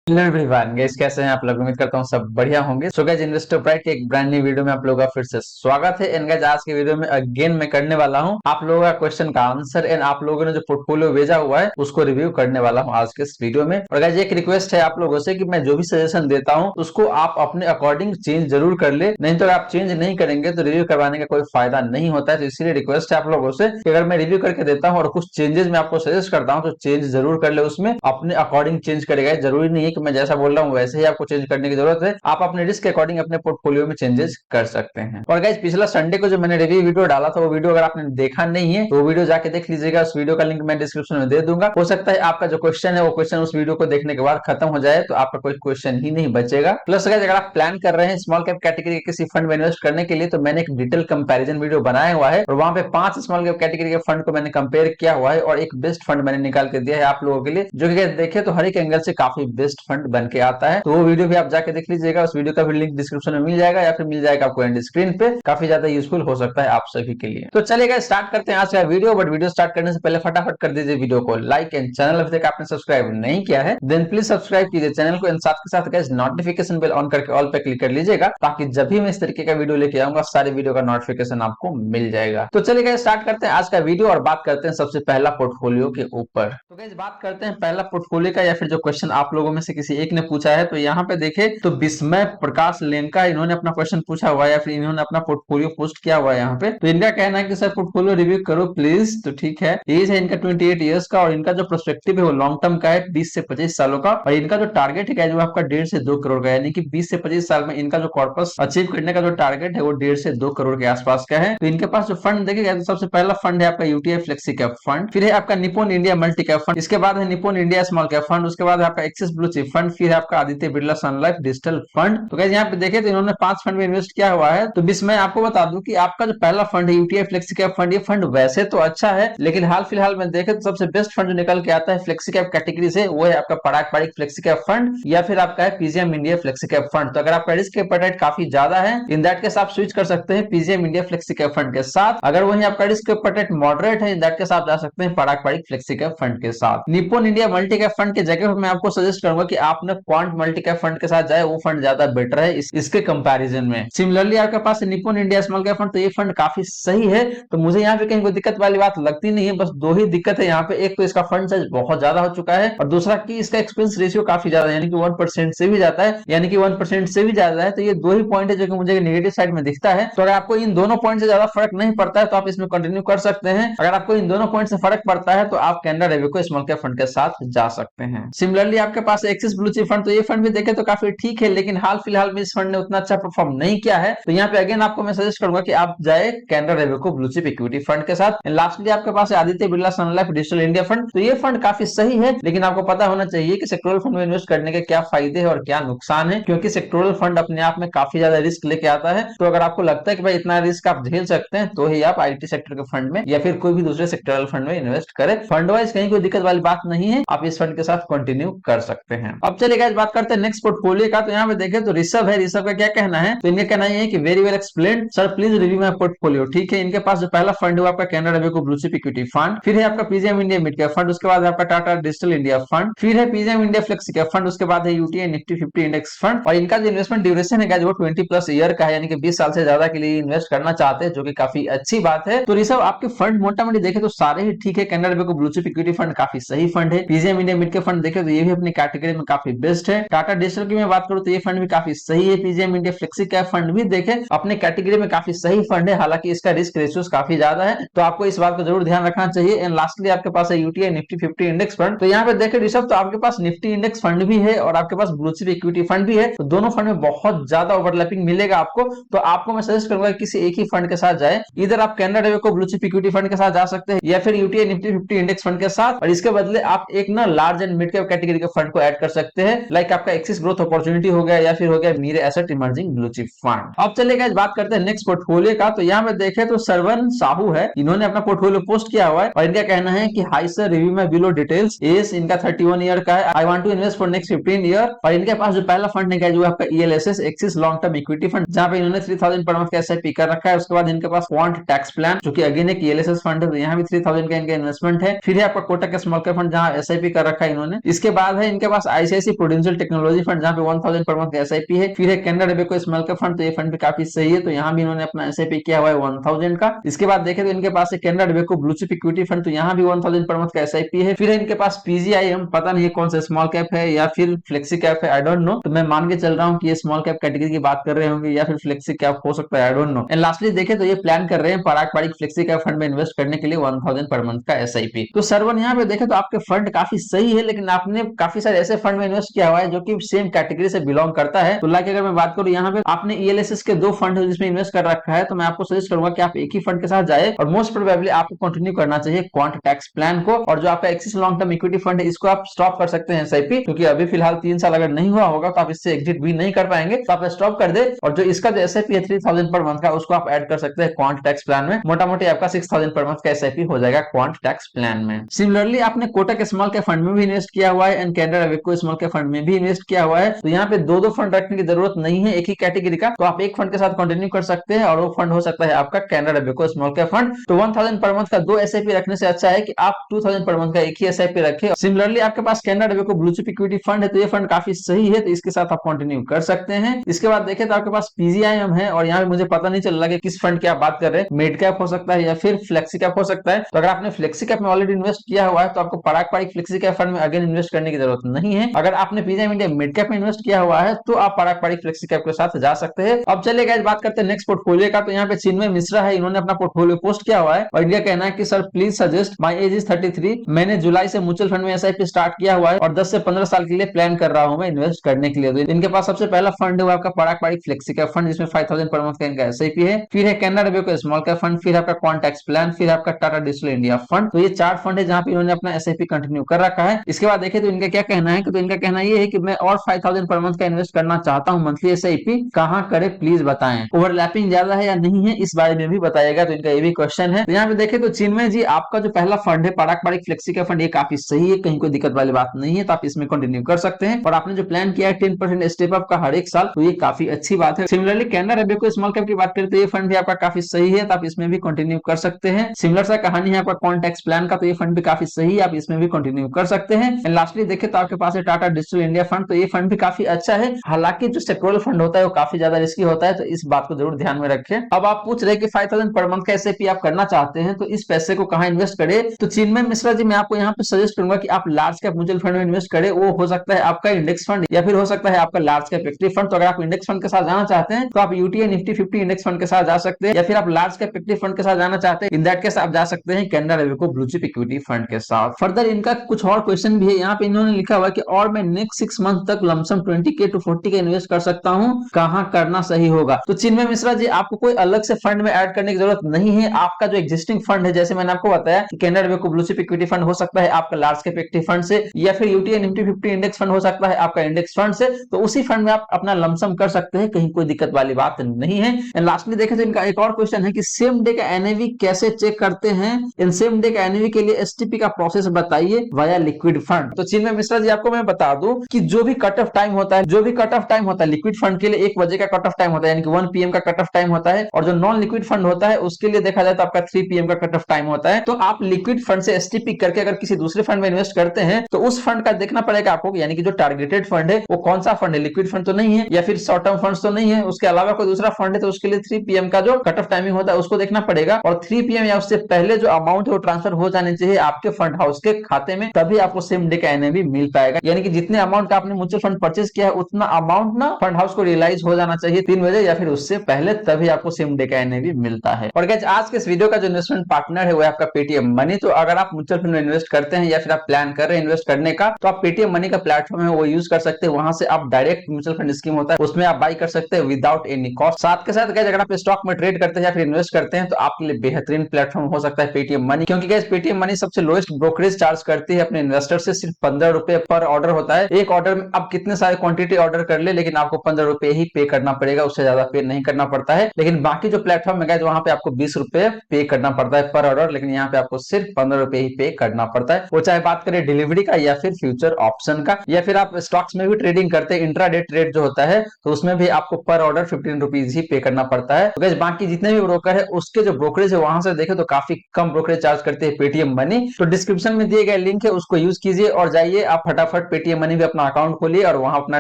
Hello everyone guys, कैसे हैं आप लोग। उम्मीद करता हूँ सब बढ़िया होंगे। सो गाइस, इन्वेस्टर प्राइड के एक ब्रांड न्यू वीडियो में आप लोगों का फिर से स्वागत है। एंड गाइस, आज के वीडियो में अगेन मैं करने वाला हूँ आप लोगों का क्वेश्चन का आंसर। एंड आप लोगों ने जो पोर्टफोलियो भेजा हुआ है उसको रिव्यू करने वाला हूँ आज के इस वीडियो में। और गाइस, एक रिक्वेस्ट है आप लोगों से कि मैं जो भी सजेशन देता हूँ उसको आप अपने अकॉर्डिंग चेंज जरूर कर ले, नहीं तो अगर आप चेंज नहीं करेंगे तो रिव्यू करवाने का कोई फायदा नहीं होता है। तो इसीलिए रिक्वेस्ट है आप लोगों से कि अगर मैं रिव्यू करके देता हूँ और कुछ चेंजेस मैं आपको सजेस्ट करता हूँ तो चेंज जरूर कर ले, उसमें अपने अकॉर्डिंग चेंज करेगा। जरूरी नहीं है कि मैं जैसा बोल रहा हूँ वैसे ही आपको चेंज करने की जरूरत है, आप अपने रिस्क के अकॉर्डिंग अपने पोर्टफोलियो में चेंजेस कर सकते हैं। और गाइस, पिछला संडे को जो मैंने रिव्यू वीडियो डाला था वो वीडियो अगर आपने देखा नहीं है तो वो वीडियो जाके देख लीजिएगा। उस वीडियो का लिंक मैं डिस्क्रिप्शन में दे दूंगा। हो सकता है आपका जो क्वेश्चन है वो क्वेश्चन उस वीडियो को देखने के बाद खत्म हो जाए तो आपका कोई क्वेश्चन ही नहीं बचेगा। प्लस गाइस, अगर आप प्लान कर रहे हैं स्मॉल कैप कैटेगरी के किसी फंड में इन्वेस्ट करने के लिए तो मैंने एक डिटेल कंपैरिजन वीडियो बनाया हुआ है और वहां पे 5 स्मॉल कैप कैटेगरी के फंड को मैंने कंपेयर किया हुआ है और एक बेस्ट फंड मैंने निकाल के दिया है आप लोगों के लिए, जो कि देखे तो हर एक एंगल से काफी बेस्ट फंड बन के आता है। तो वो वीडियो भी आप जाके देख लीजिएगा। उस वीडियो का भी लिंक डिस्क्रिप्शन में मिल जाएगा या फिर मिल जाएगा आपको एंड स्क्रीन पे। काफी ज्यादा यूजफुल हो सकता है आप सभी के लिए। तो चलिएगा स्टार्ट करते हैं आज का वीडियो। बट वीडियो स्टार्ट करने से पहले फटाफट कर दीजिए वीडियो को लाइक, एंड चैनल अभी तक आपने सब्सक्राइब नहीं किया है देन प्लीज सब्सक्राइब कीजिए चैनल को। साथ के साथ गाइस नोटिफिकेशन बेल ऑन करके ऑल पे क्लिक कर लीजिएगा ताकि जब भी मैं इस तरीके का वीडियो लेके आऊंगा सारे वीडियो का नोटिफिकेशन आपको मिल जाएगा। तो चलिए स्टार्ट करते हैं आज का वीडियो और बात करते हैं सबसे पहला पोर्टफोलियो के ऊपर। तो गाइस, बात करते हैं पहला पोर्टफोलियो का, या फिर जो क्वेश्चन आप लोगों में से किसी एक ने पूछा है। तो यहाँ पे देखे तो विस्मय प्रकाश लेनका इन्होंने अपना क्वेश्चन पूछा हुआ है या फिर इन्होंने अपना पोर्टफोलियो पोस्ट किया हुआ है यहाँ पे। तो इनका कहना है कि सर पोर्टफोलियो रिव्यू करो प्लीज। तो ठीक है, एज है इनका 28 ईयर्स का और इनका जो प्रोस्पेक्टिव है वो लॉन्ग टर्म का है, 20 से 25 सालों का। और इनका जो टारगेट है जो आपका 1.5 से 2 करोड़ का है, यानी कि 20 से 25 साल में इनका जो कॉर्पस अचीव करने का जो टारगेट है वो 1.5 से 2 करोड़ के आसपास का है। तो इनके पास जो फंड देखिएगा तो सबसे पहला फंड है आपका यूटीआई फ्लेक्सी कैप फंड, फिर है आपका Nippon India multi cap fund, इसके बाद है Nippon India small cap fund, उसके बाद है आपका एक्सिस ब्लू चिप फंड, फिर है आपका Aditya Birla Sun Life digital fund. तो गाइस, यहाँ पे देखे तो इन्होंने 5 फंड में इन्वेस्ट किया हुआ है। तो मैं आपको बता दूं कि आपका जो पहला फंड है यूटीआई फ्लेक्सी कैप फंड, ये फंड वैसे तो अच्छा है लेकिन हाल फिलहाल में देखे तो सबसे बेस्ट फंड जो निकल के आता है फ्लेक्सी कैप कैटेगरी से वो है आपका Parag Parikh flexi cap fund या फिर आपका है PGIM India flexi cap fund. तो अगर आपका रिस्क एपेटाइट काफी ज्यादा है इन दैट केस आप स्विच कर सकते हैं PGIM India flexi cap fund के साथ। अगर वहीं आपका रिस्क एपेटाइट मॉडरेट है इन दैट केस आप जा सकते हैं पराग पारिक फ्लेक्सी कैप फंड के साथ। Nippon India multi cap fund की जगह मैं आपको सजेस्ट करूंगा कि आपने क्वांट मल्टी कैप फंड के साथ जाए, वो फंड ज्यादा बेटर है इसके कंपैरिजन में। सिमिलरली आपके पास Nippon India small cap fund, तो ये फंड काफी सही है। तो मुझे यहाँ पे कहीं कोई दिक्कत वाली बात लगती नहीं है। बस दो ही दिक्कत है यहाँ पे, एक तो इसका फंड साइज बहुत ज्यादा हो चुका है और दूसरा कि इसका एक्सपेंस रेशियो काफी ज्यादा है, यानी कि 1% से भी जाता है, यानी कि 1% से भी ज्यादा है। तो ये दो ही पॉइंट है जो कि मुझे नेगेटिव साइड में दिखता है। तो अगर आपको इन दोनों पॉइंट से ज्यादा फर्क नहीं पड़ता है तो आप इसमें कंटिन्यू कर सकते हैं। अगर आपको इन दोनों पॉइंट से फर्क पड़ता है तो आप Canara Robeco small cap fund के साथ जा सकते हैं। सिमिलरली आपके पास एक्सिस ब्लू चिप फंड, तो ये फंड भी देखे तो काफी ठीक है लेकिन हाल फिलहाल में इस फंड ने उतना अच्छा परफॉर्म नहीं किया है। तो यहाँ पे अगेन आपको मैं सजेस्ट करूंगा कि आप जाए Canara Robeco blue chip equity fund के साथ। लास्टली आपके पास है Aditya Birla Sun Life digital India fund. तो ये फंड काफी सही है लेकिन आपको पता होना चाहिए कि सेक्टोरल फंड में इन्वेस्ट करने के क्या फायदे हैं और क्या नुकसान है, क्योंकि सेक्टोरल फंड अपने आप में काफी ज्यादा रिस्क लेके आता है। तो अगर आपको लगता है कि भाई इतना रिस्क आप झेल सकते हैं तो ही आप आईटी सेक्टर के फंड में या फिर कोई भी दूसरे सेक्टरल फंड में इन्वेस्ट करें। फंड वाइज कहीं कोई दिक्कत वाली बात नहीं है, आप इस फंड के साथ कंटिन्यू कर सकते हैं। अब चलिए गाइस बात करते हैं नेक्स्ट पोर्टफोलियो का। तो यहाँ पे देखें तो ऋषभ है, ऋषभ का क्या कहना है। तो इनका कहना है कि very well explain sir, please review my portfolio. ठीक है, इनके पास जो पहला फंड है आपका Canara Robeco blue chip equity fund, फिर है आपका PGIM India mid cap fund, उसके बाद आपका टाटा डिजिटल इंडिया फंड, फिर है PGIM India flexi cap fund, उसके बाद है यूटीआई निफ्टी 50 इंडेक्स फंड। और इनका जो इन्वेस्टमेंट ड्यूरेशन है वो 20+ ईयर का है, यानी कि 20 साल से ज्यादा के लिए इन्वेस्ट करना चाहते हैं, जो कि काफी अच्छी बात है। तो ऋषभ, आपके फंड मोटा मोटी देखे तो सारे ही ठीक है। Canara Robeco blue chip equity fund काफी सही फंड है। PGIM India mid cap fund देखे तो ये भी अपनी कैटेगरी में काफी बेस्ट है। टाटा डिजिटल की मैं बात करूं तो ये फंड भी काफी सही है। PGIM India flexi cap fund भी देखे अपने कैटेगरी में काफी सही फंड है, हालांकि इसका रिस्क रेशियो काफी ज्यादा है, तो आपको इस बात को जरूर ध्यान रखना चाहिए। एंड लास्टली आपके पास है यूटीआई निफ्टी 50 इंडेक्स फंड। तो यहाँ पे देखे ऋषभ, तो आपके पास निफ्टी इंडेक्स फंड भी है और आपके पास ब्लू चिप इक्विटी फंड भी है। तो दोनों फंड में बहुत ज्यादा ओवरलैपिंग मिलेगा आपको। तो आपको मैं सजेस्ट करूंगा किसी एक ही फंड के साथ जाए। इधर आप Canara Robeco blue chip equity fund के साथ जा सकते हैं या फिर यूटीआई निफ्टी 50 इंडेक्स फंड के साथ, और इसके बदले आप एक ना large and mid cap category के फंड को ऐड कर सकते हैं, लाइक आपका एक्सिस ग्रोथ अपॉर्चुनिटी हो गया या फिर हो गया Mirae asset emerging blue chip fund. अब चलिए बात करते हैं नेक्स्ट पोर्टफोलियो का। तो यहाँ पे देखे तो सरवन साहू है, इन्होंने अपना पोर्टफोलियो पोस्ट किया हुआ है और इनका कहना है कि हाई सर, रिव्यू में बिलो डिटेल्स। एज इनका 31 ईयर का है। I want to invest for next 15 year. और इनके पास जो पहला फंड है जो आपका ELSS Axis Long Term Equity Fund, जहां पे इन्होंने 3000 पर मंथ का एसआईपी कर रखा है। उसके बाद इनके पास क्वांट टैक्स प्लान, जो कि अगेन एक ईएलएसएस फंड है, तो यहाँ भी 3000 का इनका इन्वेस्टमेंट है। फिर है आपका कोटक स्मॉल कैप फंड, जहां एसआईपी कर रखा है इन्होंने। इसके बाद है इनके पास आईसीआईसी प्रूडेंशियल टेक्नोलॉजी फंड जहाँ पे 1000 पर मंथ का एसआईपी है। फिर है Canara Robeco small cap fund, तो ये फंड भी काफी सही है, तो यहाँ भी इन्होंने अपना एसआईपी किया हुआ है 1000 का। इसके बाद देखें तो इनके पास है Canara Robeco blue chip equity fund, तो यहाँ भी 1000 पर मंथ का एसआईपी है। फिर है इनके पास पीजीआईएम, पता नहीं कौन सा स्मॉल कैप है या फिर फ्लेक्सी कैप है, आई डोंट नो, तो मैं मान के चल रहा हूँ कि ये स्मॉल कैप कैटेगरी की बात कर रहे होंगे या फिर फ्लेक्सी कैप हो सकता है, I don't know. And lastly देखें तो ये प्लान कर रहे हैं पारंपरिक फ्लेक्सी कैप फंड में इन्वेस्ट करने के लिए 1000 पर मंथ का एसआईपी। तो सरवन यहाँ पे देखें तो आपके फंड काफी सही है, लेकिन आपने काफी सारे ऐसे फंड में इन्वेस्ट किया हुआ है जो कि सेम कैटेगरी से बिलोंग करता है। तो लाइक अगर मैं बात करूं यहाँ पे आपने ईएलएसएस के 2 फंड है जिसमें इन्वेस्ट कर रखा है, तो मैं आपको सजेस्ट करूंगा कि आप एक ही फंड के साथ जाए और मोस्ट प्रोबेबली आपको कंटिन्यू करना चाहिए क्वांट टैक्स प्लान को। और जो आपका axis Long Term Equity fund है इसको आप स्टॉप कर सकते हैं एसआईपी, क्योंकि अभी फिलहाल 3 साल अगर नहीं हुआ होगा तो आप इससे एग्जिट भी नहीं कर पाएंगे, तो आप स्टॉप कर दे। और जो इसका जो एसआईपी है 3000 पर मंथ का, उसको आप ऐड कर सकते हैं क्वांट टैक्स प्लान में। मोटा मोटी आपका 6000 पर मंथ का एसआईपी हो जाएगा क्वांट टैक्स प्लान में। सिमिलरली आपने कोटक स्मॉल कैप फंड में भी इन्वेस्ट किया हुआ है and Canara Robeco small cap fund में भी इन्वेस्ट किया हुआ है, तो यहाँ पे दो फंड रखने की जरूरत नहीं है एक ही कैटेगरी का, तो आप एक फंड के साथ कंटिन्यू कर सकते हैं और वो फंड हो सकता है आपका Canara Robeco small cap fund. तो 1000 पर मंथ का 2 एसआईपी रखने से अच्छा है कि आप 2000 पर मंथ का एक ही एसआईपी रखें। सिमिलरली आपके पास Canara Robeco blue chip equity fund है, तो ये फंड काफी सही है, तो इसके साथ आप कंटिन्यू कर सकते हैं। इसके बाद देखें तो आपके पास पीजीआईएम है, और यहाँ पे मुझे पता नहीं चल रहा कि किस फंड की आप बात कर रहे हैं, मिड कैप हो सकता है या फिर फ्लेक्सी कैप हो सकता है। तो अगर आपने फ्लेक्सी कैप में ऑलरेडी इन्वेस्ट किया हुआ है तो आपको पारंपरिक फ्लेक्सी कैप फंड में अगेन इन्वेस्ट करने की जरूरत नहीं है। अगर आपने पीजीआईएम इंडिया मिड कैप में इन्वेस्ट किया हुआ है तो आप पारंपरिक फ्लेक्सी कैप के साथ जा सकते हैं। अब चलिए गाइस बात करते हैं नेक्स्ट पोर्टफोलियो का, तो यहाँ पे चिन्मय मिश्रा है, इन्होंने अपना पोर्टफोलियो पोस्ट किया हुआ है और इनका कहना है कि sir please suggest, my age is 33, मैंने जुलाई से म्यूचुअल फंड में एसआईपी स्टार्ट किया हुआ है और 10 से 15 साल के लिए प्लान कर रहा हूं मैं इन्वेस्ट करने के लिए। तो इनके पास सबसे पहला फंड है वो आपका पारंपरिक फ्लेक्सी कैप फंड जिसमें 5000 पर मंथ का इनका एसआईपी है। फिर है Canara Robeco small cap fund, फिर आपका क्वांट टैक्स प्लान, फिर आपका टाटा डिजिटल इंडिया फंड। तो ये 4 फंड है जहां पे इन्होंने अपना एसआईपी कंटिन्यू कर रखा है। इसके बाद देखें तो इनका क्या कहना है, तो इनका कहना ये है कि मैं और 5000 पर मंथ का इन्वेस्ट करना चाहता हूं मंथली एसआईपी, कहां करे प्लीज बताएं, ओवरलैपिंग ज्यादा है या नहीं है इस बारे में भी बताएगा, तो इनका ये भी क्वेश्चन है। तो यहाँ पे देखें तो चिन्मय जी आपका जो पहला फंड है पारंपरिक फ्लेक्सी का फंड, ये काफी सही है, कहीं कोई दिक्कत वाली बात नहीं है, तो आप इसमें कंटिन्यू कर सकते हैं। और आपने जो प्लान किया है 10% स्टेप अप का हर एक साल, तो ये काफी अच्छी बात है। Similarly Canara Robeco small cap की बात करें तो ये फंड भी आपका काफी सही है, तो आप इसमें भी कंटिन्यू कर सकते हैं। सिमिलर सा कहानी है आपका क्वांट टैक्स प्लान का, तो ये फंड भी काफी सही है, आप इसमें भी कंटिन्यू कर सकते हैं। एंड लास्टली देखें तो आपके पास है टाटा डिजिटल इंडिया फंड, तो ये फंड भी काफी अच्छा है, हालांकि जो सेक्टोरल फंड होता है वो काफी ज्यादा रिस्की होता है, तो इस बात को जरूर ध्यान में रखें। अब आप पूछ रहे कि 5000 पर मंथ का एसआईपी आप करना चाहते हैं तो इस पैसे को कहां इन्वेस्ट करें, तो चिन्मय मिश्रा जी मैं आपको यहाँ पे सजेस्ट करूंगा कि आप लार्ज कैप म्यूचुअल फंड में इन्वेस्ट करें। वो हो सकता है आपका इंडेक्स फंड या फिर हो सकता है आपका लार्ज कैप इक्विटी फंड। तो अगर आप इंडेक्स फंड के साथ जाना चाहते हैं तो आप यूटीआई निफ्टी 50 इंडेक्स फंड के साथ जा सकते हैं, या फिर आप लार्ज कैप इक्विटी फंड के साथ जाना चाहते हैं, इन दैट केस आप जा सकते हैं Canara Robeco blue chip equity fund के साथ। फर्दर इनका कुछ और क्वेश्चन भी है, यहाँ पे इन्होंने लिखा हुआ कि और मैं नेक्स्ट 6 मंथ तक lump sum 20K to 40K invest कर सकता हूँ, कहां करना सही होगा। तो चिन्मय मिश्रा जी आपको कोई अलग से फंड में ऐड करने की जरूरत नहीं है, आपका जो एग्जिस्टिंग फंड है जैसे मैंने आपको बताया कि Canara Robeco blue chip equity fund हो सकता है आपका लार्ज कैप इक्विटी फंड से, या फिर यूटीआई निफ्टी 50 इंडेक्स फंड हो सकता है आपका इंडेक्स फंड से, तो उसी फंड में आप अपना लमसम कर सकते हैं, कहीं कोई दिक्कत वाली बात नहीं है। एंड लास्टली देखें तो इनका एक और क्वेश्चन है कि सेम डे का एनएवी कैसे चेक करते हैं, इन सेम डे का एनएवी के लिए एसटीपी का प्रोसेस बताइए वाया लिक्विड फंड। तो चिन्मय मिश्रा जी आपको मैं बता दूं कि जो भी कट ऑफ टाइम होता है, जो भी कट ऑफ टाइम होता है लिक्विड फंड के लिए 1 बजे का कट ऑफ टाइम होता है, यानी कि 1 PM का कट ऑफ टाइम होता है, और जो नॉन लिक्विड फंड होता है उसके लिए देखा जाए तो आपका 3 PM का कट ऑफ टाइम होता है। तो आप लिक्विड फंड से एसटीपी करके अगर किसी दूसरे फंड में इन्वेस्ट करते हैं तो उस फंड का देखना पड़ेगा आपको, यानी कि जो टारगेटेड फंड है वो कौन सा फंड है, लिक्विड फंड तो नहीं है या फिर शॉर्ट टर्म फंड्स तो नहीं है, उसके अलावा कोई दूसरा फंड है, तो उसके लिए 3 PM का जो कट ऑफ टाइमिंग होता है उसको देखना पड़ेगा, और 3 PM या उससे पहले जो अमाउंट है वो ट्रांसफर हो जाने चाहिए आपके फंड हाउस के खाते में, तभी आपको सेम डे का एनएवी मिल पाएगा। यानी कि जितने अमाउंट का आपने म्यूचुअल फंड परचेज किया है उतना अमाउंट ना फंड हाउस को रियलाइज हो जाना चाहिए 3 बजे या फिर उससे पहले, तभी आपको सेम डे का एनएवी मिलता है। और गाइस आज के इस वीडियो का जो इन्वेस्टमेंट पार्टनर है वो है आपका पेटीएम मनी। तो अगर आप म्यूचुअल फंड में इन्वेस्ट करते हैं या फिर आप प्लान कर रहे हैं इन्वेस्ट करने का, तो आप पेटीएम मनी का प्लेटफॉर्म है वो यूज कर सकते हैं, वहां से आप डायरेक्ट म्यूचुअल फंड स्कीम होता है उसमें आप बाई कर सकते हैं विदाउट एनी कॉस्ट। साथ के साथ गाइस अगर आप स्टॉक में ट्रेड करते हैं या फिर इन्वेस्ट करते हैं तो आपके लिए बेहतरीन प्लेटफॉर्म हो सकता है पेटीएम मनी, क्योंकि गाइस पेटीएम मनी सबसे लोएस्ट ब्रोकरेज चार्ज करती है अपने इन्वेस्टर से, सिर्फ 15 रुपए पर ऑर्डर होता है। एक ऑर्डर में आप कितने सारे क्वांटिटी ऑर्डर कर ले, लेकिन आपको 15 रुपए ही पे करना पड़ेगा, उससे ज्यादा पे नहीं करना पड़ता है। लेकिन बाकी जो प्लेटफॉर्म है गाइस वहां पे आपको 20 रुपए पे करना पड़ता है पर ऑर्डर, लेकिन यहाँ पे आपको सिर्फ 15 रुपए ही पे करना पड़ता है। वो चाहे बात करें डिलीवरी का या फिर फ्यूचर ऑप्शन का, या फिर आप स्टॉक्स में भी ट्रेडिंग करते हैं, इंट्राडे ट्रेड जो होता है तो उसमें भी आपको पर ऑर्डर 15 रुपीज ही पे करना पड़ता है। तो गाइस बाकी जितने भी ब्रोकर है उसके जो ब्रोकरेज है वहां से देखे तो काफी कम ब्रोकरेज चार्ज करते हैं पेटीएम मनी। तो डिस्क्रिप्शन में दिए गए लिंक है उसको यूज कीजिए और जाइए आप फटाफट फटाफट पेटीएम मनी भी अपना अकाउंट खोलिए और वहां अपना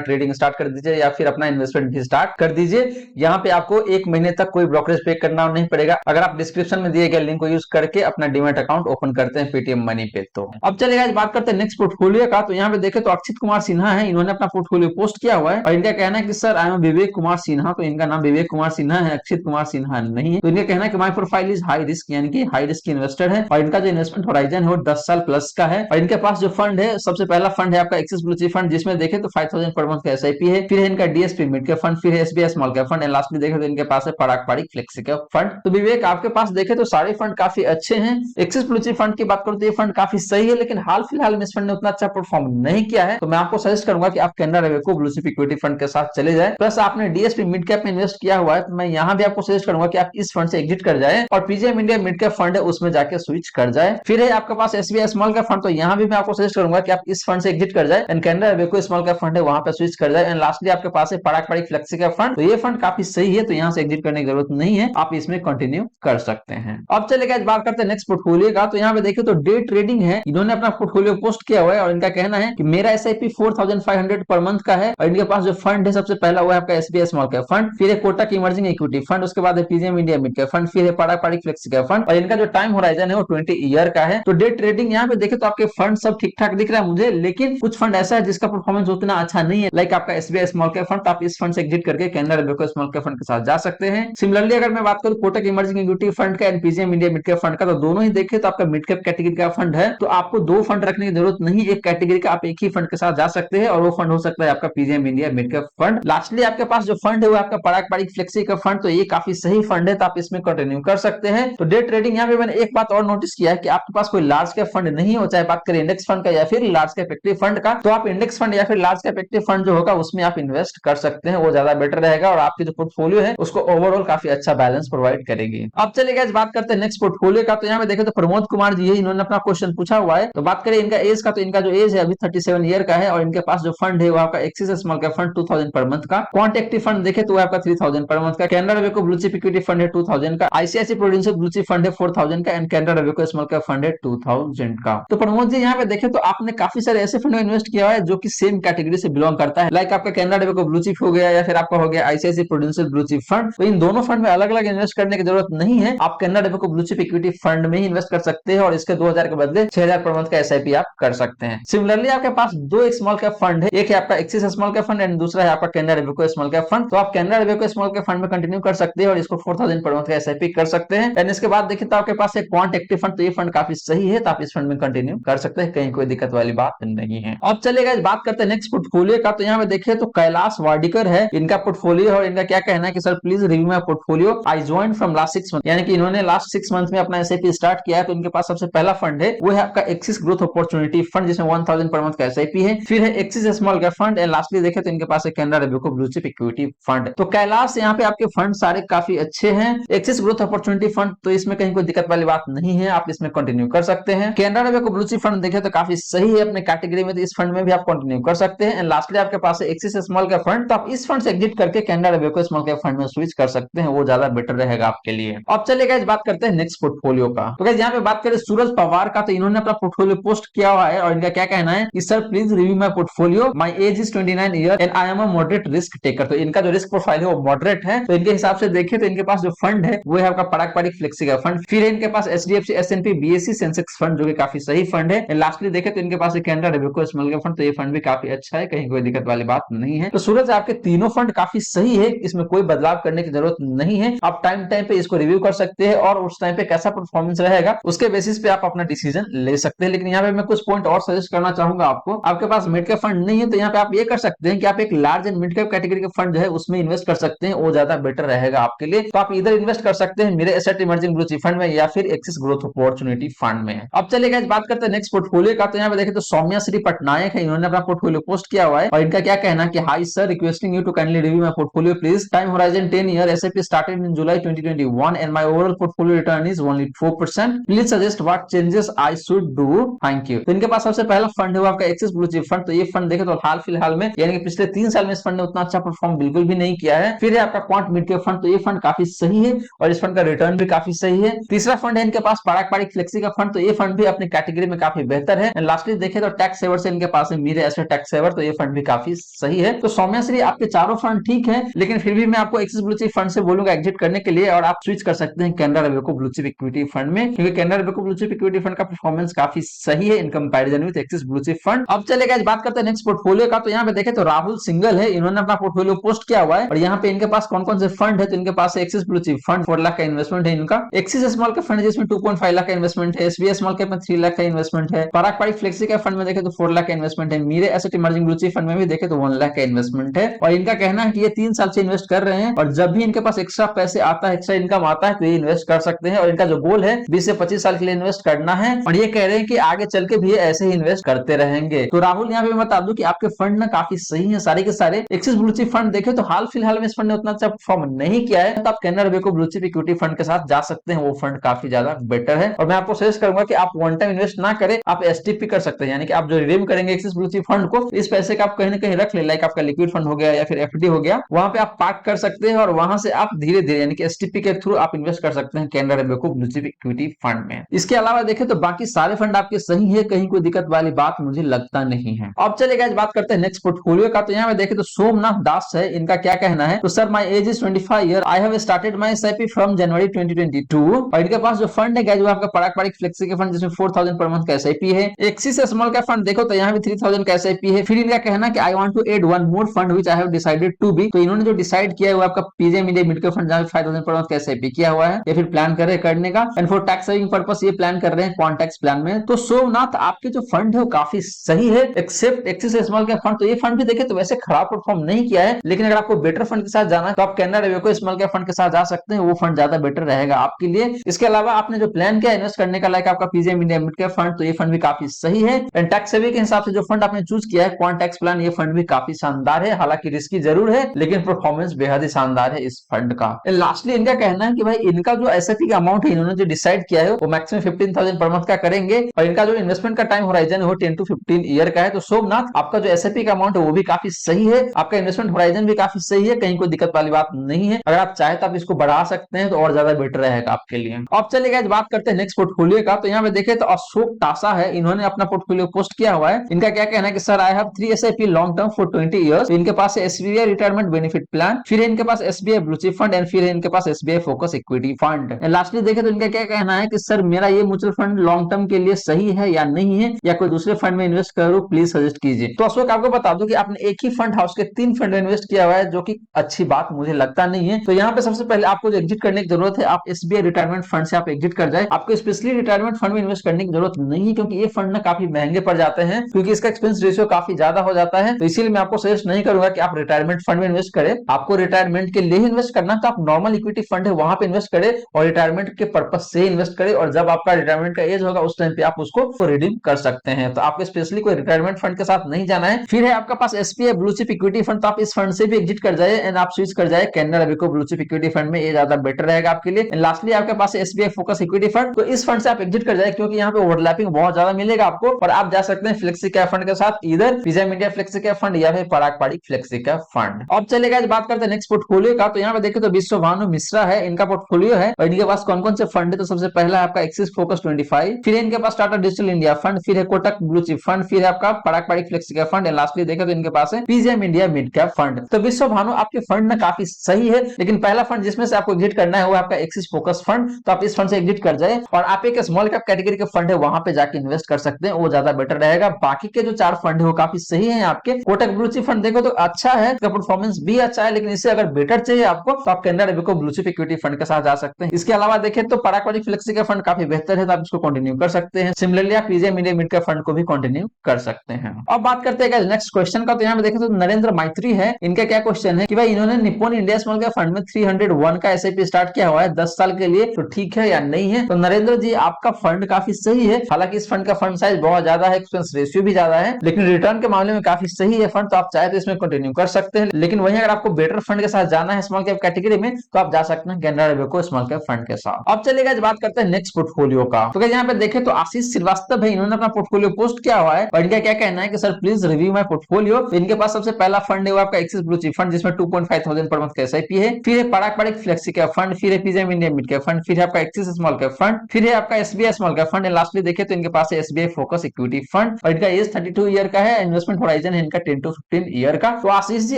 ट्रेडिंग स्टार्ट कर दीजिए या फिर अपना इन्वेस्टमेंट भी स्टार्ट कर दीजिए। यहाँ पे आपको 1 महीने तक कोई ब्रोकरेज पे करना नहीं पड़ेगा अगर आप डिस्क्रिप्शन में दिए गए लिंक को यूज करके अपना डीमैट अकाउंट ओपन करते हैं पेटीएम मनी पे। तो अब चलेगा बात करते हैं नेक्स्ट पोर्टफोलियो का। तो यहाँ पे देखें तो अक्षित कुमार सिन्हा है, इन्होंने अपना पोर्टफोलियो पोस्ट किया हुआ है और इनका कहना है कि sir I am Vivek Kumar Sinha. तो इनका नाम विवेक कुमार सिन्हा है, अक्षित कुमार सिन्हा नहीं है। तो इनका कहना है कि my profile is high risk, यानी कि हाई रिस्क इन्वेस्टर है और इनका जो इन्वेस्टमेंट होराइजन है वो 10 साल प्लस का है। और इनके पास जो फंड है, सबसे पहला फंड है आपका एक्सिस ब्लू चिप फंड, जिसमें देखें तो 5000 पर मंथ का एसआईपी है। फिर है इनका डीएसपी मिड कैप फंड, फिर है SBI small cap fund and last में देखें तो इनके पास है Parag Parikh flexi cap fund. तो विवेक आपके पास देखें तो सारे फंड काफी अच्छे हैं। एक्सिस ब्लू चिप फंड की बात करूं तो ये फंड काफी सही है, लेकिन हाल फिलहाल में इस फंड ने उतना अच्छा परफॉर्म नहीं किया है। तो मैं आपको सजेस्ट करूंगा कि आप Canara Robeco blue chip equity fund के साथ चले जाए। प्लस आपने डीएसपी मिड कैप में इन्वेस्ट किया हुआ है, तो मैं यहाँ भी आपको सजेस्ट करूंगा कि आप इस फंड से एग्जिट कर जाए और PGM India mid cap fund है उसमें जाके स्विच कर जाए। फिर है आपके पास एसबीआई स्मॉल कैप फंड, तो यहाँ भी मैं आपको सजेस्ट करूंगा कि आप इस फंड से एग्जिट कर जाए and Canara Robeco small cap fund है वहां पे स्विच कर जाए। एंड लास्टली आपके पास है Parag Parikh flexi cap fund, तो ये फंड काफी सही है, तो यहाँ से एग्जिट करने की जरूरत नहीं है, आप इसमें कंटिन्यू कर सकते हैं। अब चलेगा बात करते हैं नेक्स्ट पोर्टफोलियो का। तो यहाँ पे देखिए तो डे ट्रेडिंग है, इन्होंने अपना पोर्टफोलियो पोस्ट किया हुआ है और इनका कहना है कि मेरा एसआईपी 4500 पर मंथ का है और इनके पास जो फंड है सबसे पहला वो है आपका एसबीआई स्मॉल कैप फंड, फिर है कोटक इमर्जिंग इक्विटी फंड, उसके बाद है PGIM India mid cap fund, फिर है Parag Parikh flexi cap fund और इनका जो टाइम होराइजन है वो 20 ईयर का है। तो डे ट्रेडिंग यहाँ पे देखे तो आपके फंड सब ठीक ठाक दिख रहा है मुझे, लेकिन कुछ फंड ऐसा है जिसका परफॉर्मेंस उतना अच्छा नहीं है, लाइक आपका एसबीआई स्मॉल कैप फंड। तो आप इस फंड से एग्जिट करके Canara Robeco small cap fund के साथ जा सकते हैं। सिमिलरली अगर मैं बात करूं कोटक इमर्जिंग इक्विटी फंड का and PGM India mid cap fund का, तो दोनों ही देखे तो आपका मिड कैप कैटेगरी का फंड है, तो आपको दो फंड रखने की जरूरत नहीं, एक कैटेगरी का आप एक ही फंड के साथ जा सकते हैं और वो फंड हो सकता है आपका PGIM India mid cap fund. Lastly आपके पास जो फंड है वो आपका Parag Parikh flexi cap fund, तो ये काफी सही फंड है, तो आप इसमें कंटिन्यू कर सकते हैं। तो डे ट्रेडिंग यहाँ पे मैंने एक बात और नोटिस किया है कि आपके पास कोई लार्ज कैप फंड नहीं हो, चाहे बात करें इंडेक्स फंड का या फिर लार्ज कैप इक्विटी फंड का, तो आप इंडेक्स फंड या फिर लार्ज कैप इक्विटी फंड जो होगा उसमें आप इन्वेस्ट कर सकते हैं, वो ज्यादा बेटर रहेगा और आपकी जो पोर्टफोलियो है उसको ओवरऑल काफी अच्छा बैलेंस प्रोवाइड करेगी। अब चलिए बात करते हैं नेक्स्ट पोर्टफोलियो का। तो यहाँ पे देखें तो प्रमोद कुमार जी है, इन्होंने अपना क्वेश्चन पूछा हुआ है। तो बात करें इनका एज का, तो इनका जो एज है अभी 37 ईयर का है और इनके पास जो फंड है वो आपका एक्सिस स्मॉल कैप फंड 2000 पर मंथ का, क्वांट एक्टिव फंड देखे तो वो आपका 3000 पर मंथ का, Canara Robeco blue chip equity fund है 2000 का, ICICI Prudential blue chip fund है 4000 का and Canara Robeco small cap fund है 2000 का। तो प्रमोद जी यहाँ पे देखे तो आपने काफी सारे ऐसे फंड में इन्वेस्ट किया है जो कि सेम कैटेगरी से बिलोंग करता है, लाइक आपका कैनरा रेवेको ब्लू चिप हो गया या फिर आपका हो गया ICICI Prudential blue chip fund. तो इन दोनों फंड में अलग अलग इन्वेस्ट करने की जरूरत नहीं है, आप Canara Robeco blue chip equity fund में ही इन्वेस्ट कर सकते हैं और इसके 2000 के बदले 6000 पर मंथ का एसआईपी आप कर सकते हैं। सिमिलरली आपके पास दो एक स्मॉल कैप फंड है, एक है आपका axis small cap fund and दूसरा है आपका Canara Robeco small cap fund. तो आप Canara Robeco small cap fund में कंटिन्यू कर सकते हैं और इसको 4000 पर मंथ का एसआईपी कर सकते हैं। एंड इसके बाद देखिए तो आपके पास एक क्वांट एक्टिव फंड, तो ये फंड काफी सही है, तो आप इस फंड में कंटिन्यू कर सकते हैं, कहीं कोई दिक्कत वाली बात नहीं है। अब चलेगा बात करते हैं नेक्स्ट पोर्टफोलियो का। तो यहाँ पे देखिए तो कैलाश वाडिकर है, इनका पोर्टफोलियो और इनका क्या कहना है कि sir please review my portfolio, I joined from last 6 month, यानी कि इन्होंने लास्ट 6 मंथ में अपना एसआईपी स्टार्ट किया है। तो इनके पास सबसे पहला फंड है वो है आपका एक्सिस ग्रोथ अपॉर्चुनिटी फंड, जिसमें 1000 पर मंथ का एसआईपी है, फिर है Axis small cap fund and lastly देखे तो इनके पास है Canara Robeco blue chip equity fund. तो कैलाश यहाँ पे आपके फंड सारे काफी अच्छे हैं। एक्सिस ग्रोथ अपॉर्चुनिटी फंड तो इसमें कहीं कोई दिक्कत वाली बात नहीं है, आप इसमें कंटिन्यू कर सकते हैं। Canara Robeco blue chip fund देखे तो काफी सही है अपने कैटेगरी में, तो इस फंड में भी आप कंटिन्यू कर सकते हैं। एंड लास्टली आपके पास है एक्सिस स्मॉल कैप फंड, तो आप इस फंड से एग्जिट करके Canara Robeco small cap fund में स्विच कर सकते हैं, वो ज्यादा बेटर रहेगा आपके लिए। अब चलिए बात करते हैं नेक्स्ट पोर्टफोलियो का। तो गाइस यहाँ पे बात करें सूरज पवार का, तो इन्होंने अपना पोर्टफोलियो पोस्ट किया हुआ है और इनका क्या कहना है कि sir please review my portfolio, my age is 29 year and I am a moderate risk taker. तो इनका जो रिस्क प्रोफाइल है वो मॉडरेट है, तो इनके हिसाब से देखें तो इनके पास जो फंड है वो है आपका पराग पारिक फ्लेक्सी का फंड, फिर है इनके पास HDFC S and P BSE Sensex fund जो कि काफी सही फंड है। लास्टली देखें तो इनके पास Canara Robeco small cap fund, तो ये फंड भी काफी अच्छा है, कहीं कोई दिक्कत वाली बात नहीं है। तो सूरज आपके तीनों फंड काफी सही है, इसमें कोई बदलाव करने की जरूरत नहीं है, आप टाइम टाइम पे इसको रिव्यू कर सकते हैं और उस टाइम पे कैसा परफॉर्मेंस रहेगा उसके बेसिस पे आप अपना डिसीजन ले सकते हैं। लेकिन यहाँ पे मैं कुछ पॉइंट और सजेस्ट करना चाहूंगा आपको, आपके पास मिड कैप फंड नहीं है तो यहाँ पे आप ये कर सकते हैं कि आप एक large and mid cap category का फंड जो है उसमें इन्वेस्ट कर सकते हैं, वो ज्यादा बेटर रहेगा आपके लिए। तो आप इधर इन्वेस्ट कर सकते हैं मेरे asset emerging blue chip fund में या फिर एक्सिस ग्रोथ अपॉर्चुनिटी फंड में। अब चलिए बात करते हैं नेक्स्ट पोर्टफोलियो का। तो यहाँ पे देखें तो सौम्या श्री पटनायक है, इन्होंने अपना पोर्टफोलियो पोस्ट किया हुआ है और इनका क्या कहना है कि hi sir, requesting you to kindly review my portfolio please, time horizon 10 year, SIP started in July 2021 and my overall portfolio return is only 4%, please suggest what changes I should do, thank you. तो इनके पास सबसे पहला fund है वो आपका axis blue chip fund, तो ये fund देखे तो हाल फिलहाल में यानी कि पिछले 3 साल में इस फंड ने उतना अच्छा परफॉर्म बिल्कुल भी नहीं किया है। फिर है आपका क्वांट मिड कैप फंड, तो ये फंड काफी सही है और इस फंड का रिटर्न भी काफी सही है। तीसरा फंड है इनके पास पराग पारिक फ्लेक्सी का फंड, तो ये फंड भी अपनी कैटेगरी में काफी बेहतर है। लास्टली देखे तो टैक्स सेवर से इनके पास है मीरे एसेट टैक्स सेवर, तो ये फंड भी काफी सही है। तो सौम्यश्री आपके चारों फंड ठीक है, लेकिन फिर भी मैं आपको एक्सिस ब्लू चिप फंड से बोलूंगा एग्जिट करने के लिए, और आप स्विच कर सकते हैं Canara Robeco blue chip equity fund में, क्योंकि Canara Robeco blue chip equity fund का परफॉर्मेंस काफी सही है in comparison with axis blue chip fund. अब चलेगा बात करते हैं नेक्स्ट पोर्टफोलियो का। तो यहाँ पे देखें तो राहुल सिंगल है, इन्होंने अपना पोर्टफोलियो पोस्ट किया हुआ है, और यहाँ पे इनके पास कौन कौन से फंड है, तो इनके पास Axis blue chip fund 4 lakh का इन्वेस्टमेंट है इनका, एक्सिस स्मॉल कैप फंड जिसमें 2.5 लाख का इन्वेस्टमेंट है, एसबीआई स्मॉल कैप में 3 लाख का इन्वेस्टमेंट है, Parag Parikh flexi cap fund में देखें तो 4 लाख का इन्वेस्टमेंट है, Mirae asset emerging blue chip fund में भी देखें तो 1 लाख का इन्वेस्टमेंट है। और इनका कहना है कि ये 3 साल से इन्वेस्ट कर रहे हैं, और जब भी इनके पास एक्स्ट्रा पैसे आता है, एक्स्ट्रा इनकम आता है, तो ये इन्वेस्ट कर सकते हैं, और इनका जो गोल है 20 से 25 साल के लिए इन्वेस्ट करना है, और ये कह रहे हैं कि आगे चल के भी ऐसे ही इन्वेस्ट करते रहेंगे। तो राहुल यहाँ पे मैं बता दूं कि आपके फंड ना काफी सही है सारे के सारे। एक्सिस ब्लू चिप फंड देखे तो हाल फिलहाल में इस फंड ने उतना अच्छा परफॉर्म नहीं किया है, तो आप Canara Robeco blue chip equity fund के साथ जा सकते हैं, वो फंड काफी ज्यादा बेटर है। और मैं आपको सजेस्ट करूंगा कि आप वन टाइम इन्वेस्ट ना करें, आप एसटीपी कर सकते हैं, यानी कि आप जो रिडीम करेंगे एक्सिस ब्लू चिप फंड को, इस पैसे का आप कहीं ना कहीं रख ले, लाइक आपका लिक्विड फंड हो गया या फिर एफडी हो गया, वहां पे आप पार्क कर सकते हैं, और वहां से आप धीरे धीरे यानी कि एसटीपी के थ्रू आप इन्वेस्ट कर सकते हैं Canara Robeco blue chip equity fund में। इसके अलावा देखें तो बाकी सारे फंड आपके सही है, कहीं कोई दिक्कत वाली बात मुझे लगता नहीं है। अब चलेगा बात करते हैं नेक्स्ट पोर्टफोलियो का। तो यहाँ पे देखें तो सोमनाथ दास है, इनका क्या कहना है, तो sir my age is 25 year, I have started my SIP from January 2022, और इनके पास जो फंड है वो आपका Parag Parikh flexi cap fund जिसमें 4000 पर मंथ का एसआईपी है, एक्सिस स्मॉल का फंड देखो तो यहाँ भी 3000 का एसआईपी है। फिर इनका कहना है कि I want to add one more fund which I have decided to be, तो इन्होंने जो डिसाइड किया है वो आपका PGIM India mid cap fund जहां 5000 पर मंथ का एसआईपी किया हुआ है, या फिर प्लान कर रहे हैं करने का, and for tax saving purpose ये प्लान कर रहे हैं कॉन्टैक्स प्लान में। तो सोमनाथ आपके जो फंड है वो काफी सही है, except Axis small cap fund, तो ये फंड भी देखे तो वैसे खराब परफॉर्म नहीं किया है, लेकिन अगर आपको बेटर फंड के साथ जाना है तो आप Canara Robeco small cap fund के साथ जा सकते हैं, वो फंड ज्यादा बेटर रहेगा आपके लिए। इसके अलावा आपने जो प्लान किया इन्वेस्ट करने का, लाइक आपका पीजे इंडिया मिड कैप फंड, तो ये फंड भी काफी सही है, एंड टैक्स सेविंग के हिसाब से जो फंड आपने चूज किया है क्वांटैक्स प्लान, ये फंड भी काफी शानदार है, हालांकि रिस्की जरूर है लेकिन परफॉर्मेंस बेहद ही शानदार है इस फंड का। लास्टली इनका कहना है कि भाई इनका जो एसआईपी का अमाउंट है इन्होंने जो डिसाइड किया है वो मैक्सिमम 15,000 पर मंथ का करेंगे, और इनका जो इन्वेस्टमेंट का टाइम होराइजन है वो 10 to 15 ईयर का है। तो सोमनाथ आपका जो एसआईपी का अमाउंट है वो भी काफी सही है, आपका इन्वेस्टमेंट होराइजन भी काफी सही है, कहीं कोई दिक्कत वाली बात नहीं है। अगर आप चाहे तो आप इसको बढ़ा सकते हैं, तो और ज्यादा बेटर रहेगा आपके लिए। अब चलिए बात करते हैं नेक्स्ट पोर्टफोलियो का। तो यहाँ पे देखें तो अशोक टासा है, इन्होंने अपना पोर्टफोलियो पोस्ट किया हुआ है। इनका क्या कहना है कि sir I have 3 SIP long term for 20 years, इनके पास एसबीआई रिटायरमेंट बेनिफिट प्लान, फिर है इनके पास SBI blue chip fund, and फिर है इनके पास SBI focus equity fund. Lastly देखें तो इनका क्या कहना है कि सर मेरा ये म्यूचुअल फंड लॉन्ग टर्म के लिए सही है या नहीं है, या कोई दूसरे फंड में इन्वेस्ट करूं, प्लीज सजेस्ट कीजिए। तो अशोक आपको बता दूं कि आपने एक ही फंड हाउस के 3 फंड इन्वेस्ट किया हुआ है, जो कि अच्छी बात मुझे लगता नहीं है। तो यहाँ पे सबसे पहले आपको जो एग्जिट करने की जरूरत है, आप एसबीआई रिटायरमेंट फंड से आप एग्जिट कर जाए। आपको स्पेशली रिटायरमेंट फंड में इन्वेस्ट करने की जरूरत नहीं है, क्योंकि ये फंड ना काफी महंगे पड़ जाते हैं, क्योंकि इसका एक्सपेंस रेशियो काफी ज्यादा हो जाता है। तो इसीलिए मैं आपको सजेस्ट नहीं करूंगा कि आप रिटायरमेंट फंड में इन्वेस्ट करें। आपको रिटायरमेंट के लिए इन्वेस्ट करना तो आप नॉर्मल इक्विटी फंड है वहां पे इन्वेस्ट करें, और रिटायरमेंट के पर्पज से इन्वेस्ट करें, और जब आपका रिटायरमेंट का एज होगा उस टाइम पे आप उसको रिडीम कर सकते हैं। तो आपको स्पेशली कोई रिटायरमेंट फंड के साथ नहीं जाना है। फिर है आपका पास SBI blue chip equity fund, तो आप इस फंड से भी एग्जिट कर जाए, एंड आप स्विच कर जाए Canara Robeco blue chip equity fund में, ये ज्यादा बेटर रहेगा आपके लिए। लास्टली आपके पास एसबीआई फोकस इक्विटी फंड, तो इस फंड से आप एग्जिट कर जाए, क्योंकि यहाँ पे ओवरलैपिंग बहुत ज्यादा मिलेगा आपको, और आप जा सकते हैं फ्लेक्सी कैप फंड के साथ, इधर pizza India flexi cap fund या फिर पराग पारिक फ्लेक्सी कैप फंड। अब चलेगा बात करते हैं नेक्स्ट पोर्टफोलियो का। तो यहाँ पे देखें तो विश्वभानु मिश्रा है, इनका पोर्टफोलियो है, और इनके पास कौन कौन से फंड है, तो सबसे पहला है आपका एक्सिस फोकस 25, फिर इनके पास टाटा डिजिटल इंडिया फंड, फिर है कोटक ब्लू चिप फंड, फिर है आपका Parag Parikh flexi cap fund, and lastly देखें तो इनके पास है PGIM India mid cap fund. तो विश्वभानु आपके फंड ना काफी सही है, लेकिन पहला फंड जिसमें से आपको एग्जिट करना है वो आपका एक्सिस फोकस फंड, तो आप इस फंड से एग्जिट कर जाए, और आप एक स्मॉल कैप कैटेगरी के फंड है वहां पे जाके इन्वेस्ट कर सकते हैं, वो ज्यादा बेटर रहेगा। बाकी के जो 4 फंड है वो काफी सही है आपके। कोटक ब्लू चिप फंड देखो तो अच्छा है, इसका परफॉर्मेंस भी अच्छा है, लेकिन इससे अगर बेटर चाहिए आपको तो आप Canara Robeco blue chip equity fund के साथ जा सकते हैं। इसके अलावा देखें तो पराग पारिक फ्लेक्सी का फंड काफी बेहतर है, तो आप इसको कंटिन्यू कर सकते हैं। सिमिलरली आप PGM India mid cap fund को भी कंटिन्यू कर सकते हैं। अब बात करते हैं नेक्स्ट क्वेश्चन का। तो यहाँ पे देखें तो नरेंद्र मैत्री है, इनका क्या क्वेश्चन है कि भाई इन्होंने Nippon India small cap fund में 301 का एसआईपी स्टार्ट किया हुआ है 10 साल के लिए, तो ठीक है या नहीं है। तो नरेंद्र जी आपका फंड काफी सही है, हालांकि इस फंड का फंड साइज बहुत ज्यादा है, एक्सपेंस रेशियो भी ज्यादा है, लेकिन रिटर्न के मामले में काफी सही है फंड, तो आप चाहे तो इसमें कंटिन्यू कर सकते हैं। लेकिन वहीं अगर आपको बेटर फंड के साथ जाना है स्मॉल कैप कैटेगरी में, तो आप जा सकते हैं Canara Robeco small cap fund के साथ। अब चलेगा बात करते हैं नेक्स्ट पोर्टफोलियो का। तो यहाँ पे देखें तो आशीष श्रीवास्तव है, इन्होंने अपना पोर्टफोलियो पोस्ट किया हुआ है, और इनका क्या कहना है कि sir please review my portfolio. तो इनके पास सबसे पहला फंड है वो आपका एक्सिस ब्लू चिप फंड, जिसमें 2.5 पर मंथ का एसआईपी है, फिर है Parag Parikh flexi cap fund, फिर है PGIM India mid cap fund, फिर है आपका एक्सिस स्मॉल कैप फंड, फिर है आपका SBI small cap fund, and lastly देखें तो इनके पास है एसबीआई फोकस इक्विटी फंड, और इनका एज 32 ईयर का है, इन्वेस्टमेंट होराइजन है इनका 10 to 15 ईयर का। तो आशीष जी